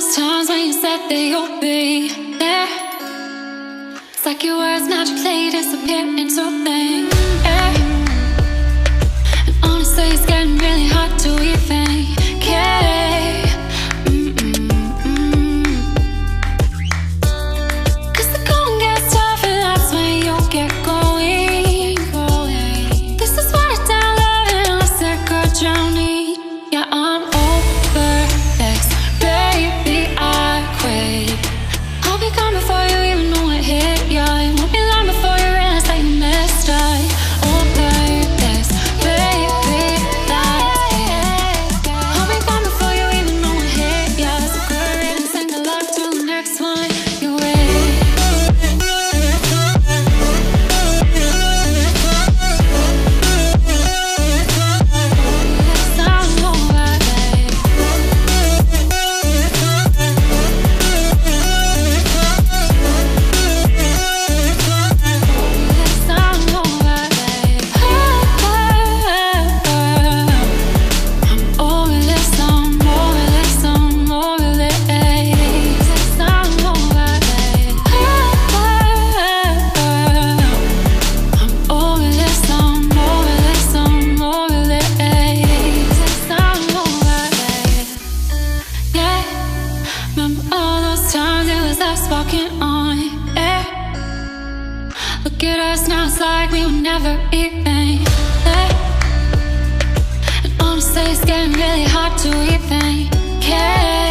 those times when you said that you'll be there. It's like your words magically disappear into thin air. And honestly, it's getting really hard to even care. Cause the going gets tough and that's when you get going. This is what I down love and I said good drowning. Yeah, I'm over this, baby, I quit. I'll be gone before you even know it hit ya. It won't be long before you realize that you messed up. Over this, baby, that's it. I'll be gone before you even know it hit ya. So good riddance and good luck to the next one you're with. Look at us now, it's like we were never even there. And honestly, it's getting really hard to even care.